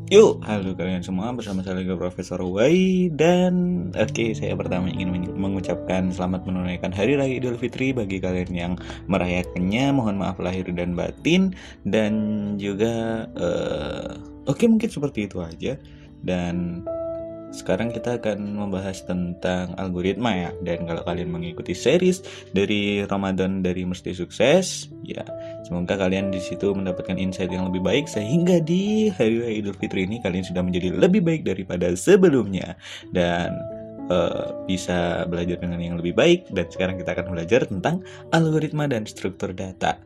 Yuk, halo kalian semua, bersama saya lagi Profesor Wai. Dan saya pertama ingin mengucapkan selamat menunaikan Hari Raya Idul Fitri bagi kalian yang merayakannya. Mohon maaf lahir dan batin. Dan juga mungkin seperti itu aja. Dan sekarang kita akan membahas tentang algoritma ya. Dan kalau kalian mengikuti series dari Ramadan dari Mesti Sukses, ya semoga kalian di situ mendapatkan insight yang lebih baik, sehingga di Hari Raya Idul Fitri ini kalian sudah menjadi lebih baik daripada sebelumnya dan bisa belajar dengan yang lebih baik. Dan sekarang kita akan belajar tentang algoritma dan struktur data.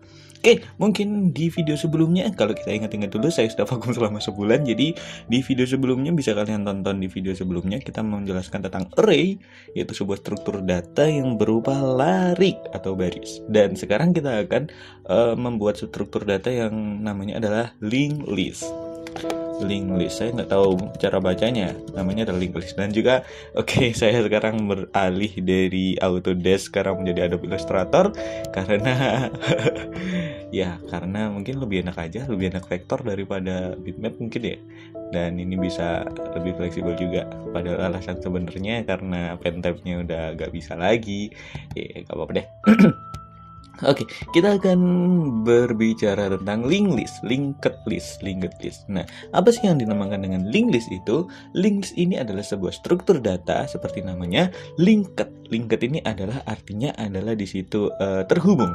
Mungkin di video sebelumnya, kalau kita ingat-ingat dulu, saya sudah vakum selama sebulan. Jadi di video sebelumnya bisa kalian tonton. Di video sebelumnya kita menjelaskan tentang array, yaitu sebuah struktur data yang berupa larik atau baris. Dan sekarang kita akan membuat struktur data yang namanya adalah linked list. Linked list, saya nggak tahu cara bacanya, namanya adalah linked list. Dan juga saya sekarang beralih dari Autodesk sekarang menjadi Adobe Illustrator karena karena mungkin lebih enak aja, lebih enak vektor daripada bitmap mungkin ya. Dan ini bisa lebih fleksibel juga. Padahal alasan sebenarnya karena pentabnya udah nggak bisa lagi. Gak apa-apa deh. Kita akan berbicara tentang linked list. Nah, apa sih yang dinamakan dengan linked list itu? Linked list ini adalah sebuah struktur data seperti namanya linked. Linked ini adalah artinya adalah di situ terhubung,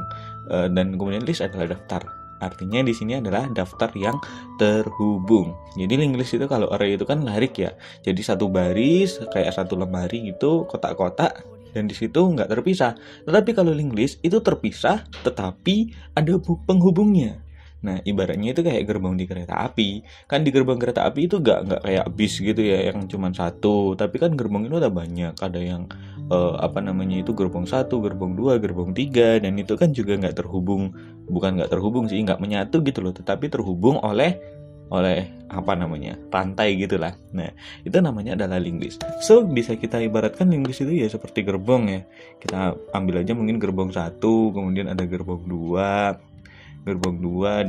dan kemudian list adalah daftar. Artinya di sini adalah daftar yang terhubung. Jadi linked list itu kalau array itu kan larik ya. Jadi satu baris kayak satu lemari gitu, kotak-kotak. Dan di situ nggak terpisah. Tetapi kalau linked list itu terpisah, tetapi ada penghubungnya. Nah, ibaratnya itu kayak gerbang di kereta api. Kan di gerbang kereta api itu nggak kayak bis gitu ya, yang cuma satu. Tapi kan gerbang itu ada banyak. Ada yang itu gerbang 1, gerbang 2, gerbang 3. Dan itu kan juga nggak terhubung. Bukan nggak terhubung sih, nggak menyatu gitu loh. Tetapi terhubung oleh rantai gitulah. Nah, itu namanya adalah linked list. So, bisa kita ibaratkan linked list itu ya seperti gerbong ya. Kita ambil aja mungkin gerbong 1, kemudian ada gerbong 2,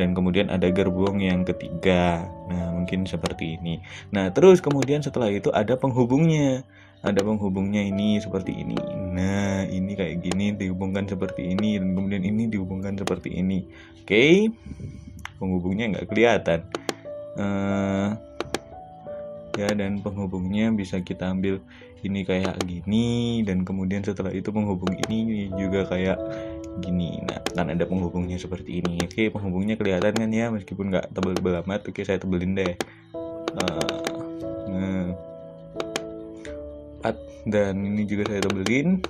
dan kemudian ada gerbong yang ketiga. Nah, mungkin seperti ini. Nah, terus kemudian setelah itu ada penghubungnya. Ada penghubungnya ini seperti ini. Nah, ini kayak gini dihubungkan seperti ini, dan kemudian ini dihubungkan seperti ini. Penghubungnya nggak kelihatan. Dan penghubungnya bisa kita ambil ini kayak gini, dan kemudian setelah itu penghubung ini juga kayak gini. Nah, kan ada penghubungnya seperti ini. Penghubungnya kelihatan kan ya, meskipun nggak tebel-tebel amat. Saya tebelin deh. Dan ini juga saya tebelin.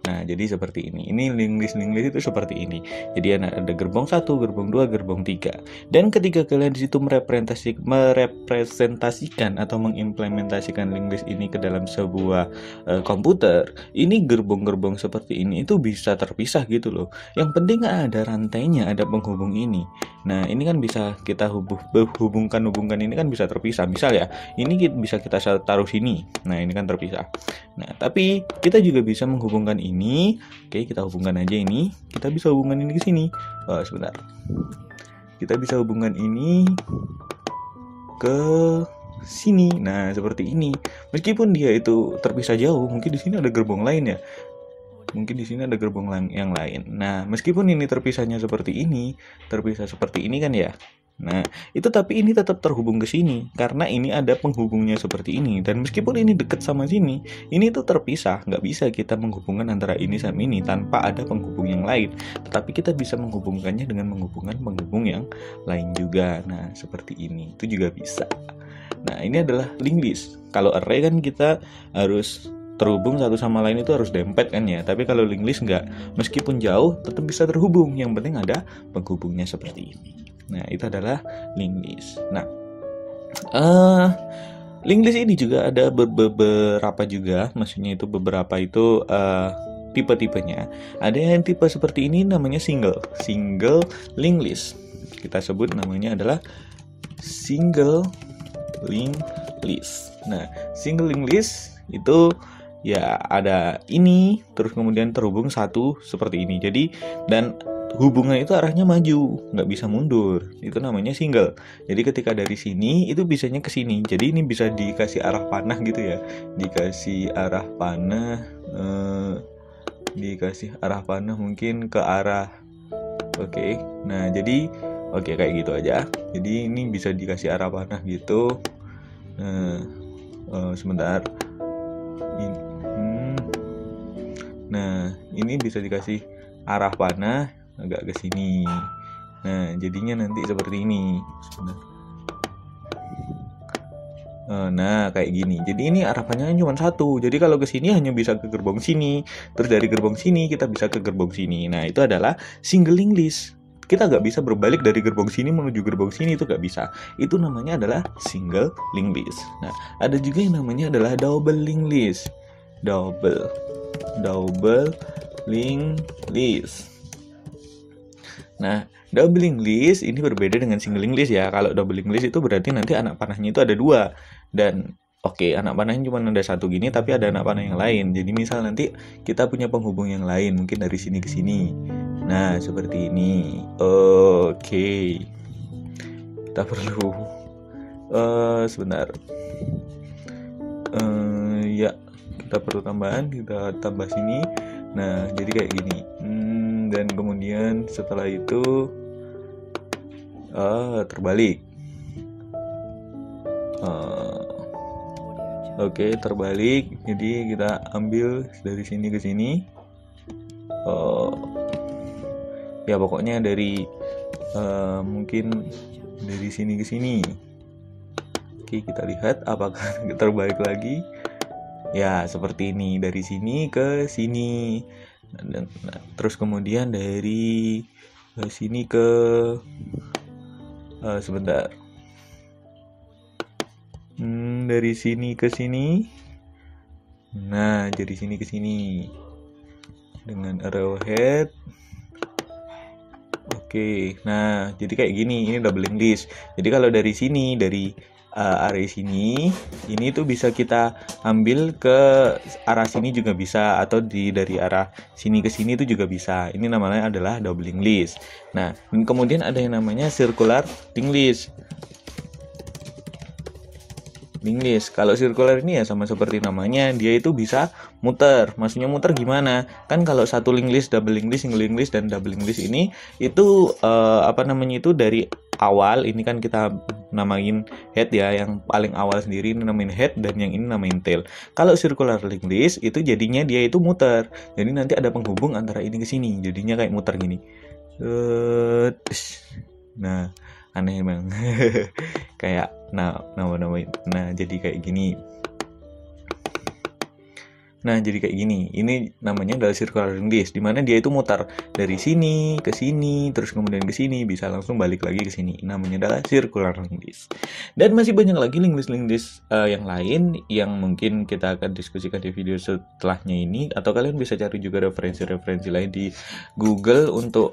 Nah, jadi seperti ini. Ini linked list itu seperti ini. Jadi ada gerbong 1, gerbong 2, gerbong 3. Dan ketika kalian di situ merepresentasikan atau mengimplementasikan linked list ini ke dalam sebuah komputer, ini gerbong-gerbong seperti ini itu bisa terpisah gitu loh. Yang penting ada rantainya, ada penghubung ini. Nah, ini kan bisa kita hubungkan ini kan bisa terpisah. Misal ya, ini bisa kita taruh sini. Nah, ini kan terpisah. Nah, tapi kita juga bisa menghubungkan ini. Kita hubungkan aja ini. Kita bisa hubungkan ini ke sini. Sebentar. Kita bisa hubungkan ini ke sini. Nah, seperti ini. Meskipun dia itu terpisah jauh, mungkin di sini ada gerbong lain ya. Mungkin di sini ada gerbong yang lain. Nah, meskipun ini terpisah seperti ini kan ya. Nah, itu tapi ini tetap terhubung ke sini karena ini ada penghubungnya seperti ini. Dan meskipun ini dekat sama sini, ini tuh terpisah. Nggak bisa kita menghubungkan antara ini sama ini tanpa ada penghubung yang lain. Tetapi kita bisa menghubungkannya dengan menghubungkan penghubung yang lain juga. Nah, seperti ini. Itu juga bisa. Nah, ini adalah linked list. Kalau array kan kita harus terhubung satu sama lain, itu harus dempet kan ya. Tapi kalau linked list nggak. Meskipun jauh, tetap bisa terhubung. Yang penting ada penghubungnya seperti ini. Nah, itu adalah linked list. Nah, linked list ini juga ada beberapa juga. Maksudnya itu beberapa itu tipe-tipenya. Ada yang tipe seperti ini namanya single linked list. Kita sebut namanya adalah single linked list. Nah, single linked list itu ya ada ini, terus kemudian terhubung satu seperti ini. Jadi, dan hubungan itu arahnya maju, nggak bisa mundur. Itu namanya single. Jadi ketika dari sini itu bisanya ke sini. Jadi ini bisa dikasih arah panah gitu ya. Dikasih arah panah, mungkin ke arah. Oke. Nah jadi kayak gitu aja. Jadi ini bisa dikasih arah panah gitu. Sebentar. Nah ini bisa dikasih arah panah agak ke sini. Nah, jadinya nanti seperti ini. Nah, kayak gini. Jadi ini arah panjangnya cuma satu. Jadi kalau ke sini hanya bisa ke gerbong sini. Terus dari gerbong sini kita bisa ke gerbong sini. Nah, itu adalah single link list. Kita nggak bisa berbalik dari gerbong sini menuju gerbong sini, itu nggak bisa. Itu namanya adalah single link list. Nah, ada juga yang namanya adalah double link list. Double link list. Nah, double link list ini berbeda dengan single link list ya. Kalau double link list itu berarti nanti anak panahnya itu ada 2. Dan anak panahnya cuma ada 1 gini, tapi ada anak panah yang lain. Jadi misal nanti kita punya penghubung yang lain, mungkin dari sini ke sini. Nah, seperti ini. Oke. Kita perlu sebentar. Ya, kita perlu tambahan, kita tambah sini. Nah, jadi kayak gini. Dan kemudian setelah itu terbalik. Oke, terbalik. Jadi kita ambil dari sini ke sini. Ya pokoknya dari mungkin dari sini ke sini. Oke, kita lihat apakah terbalik lagi. Ya, seperti ini, dari sini ke sini. Nah, terus kemudian dari sini ke sebentar. Dari sini ke sini. Nah, dari sini ke sini dengan arrowhead. Oke, nah jadi kayak gini, ini double link list. Jadi kalau dari sini, dari area sini, ini tuh bisa kita ambil ke arah sini juga bisa, atau dari arah sini ke sini itu juga bisa. Ini namanya adalah double link list. Nah, dan kemudian ada yang namanya circular link list. Link list. Kalau circular ini ya sama seperti namanya, dia itu bisa muter. Maksudnya muter gimana? Kan kalau satu link list, double link list, single link list, dan double link list ini itu itu dari awal. Ini kan kita namain head ya, yang paling awal sendiri ini namain head, dan yang ini namain tail. Kalau circular link list itu jadinya dia itu muter. Jadi nanti ada penghubung antara ini ke sini. Jadinya kayak muter gini. Nah, aneh emang. Kayak jadi kayak gini. Nah, jadi kayak gini. Ini namanya adalah circular link list, dimana dia itu mutar dari sini ke sini, terus kemudian ke sini, bisa langsung balik lagi ke sini. Namanya adalah circular link list. Dan masih banyak lagi link list yang lain yang mungkin kita akan diskusikan di video setelahnya ini, atau kalian bisa cari juga referensi-referensi lain di Google untuk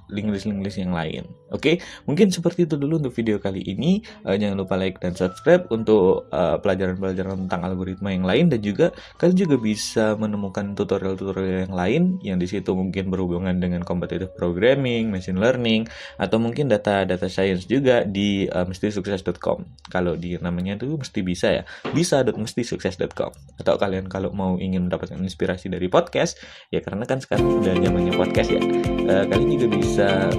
link list yang lain. Oke, mungkin seperti itu dulu untuk video kali ini. Jangan lupa like dan subscribe untuk pelajaran-pelajaran tentang algoritma yang lain, dan juga kalian juga bisa menemukan tutorial-tutorial yang lain yang di situ mungkin berhubungan dengan competitive programming, machine learning, atau mungkin data science juga di mestisukses.com. Kalau di namanya itu mesti bisa ya, bisa.mestisukses.com. Atau kalian kalau mau ingin mendapatkan inspirasi dari podcast, ya karena kan sekarang udah zamannya podcast ya, kalian juga bisa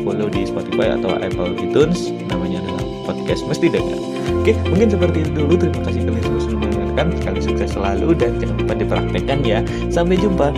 follow di Spotify atau Apple iTunes, namanya adalah podcast Mesti Dengar. Oke, mungkin seperti itu dulu. Terima kasih kalian semua sudah mendengarkan. Sekali sukses selalu dan jangan lupa dipraktekkan ya. Sampai jumpa.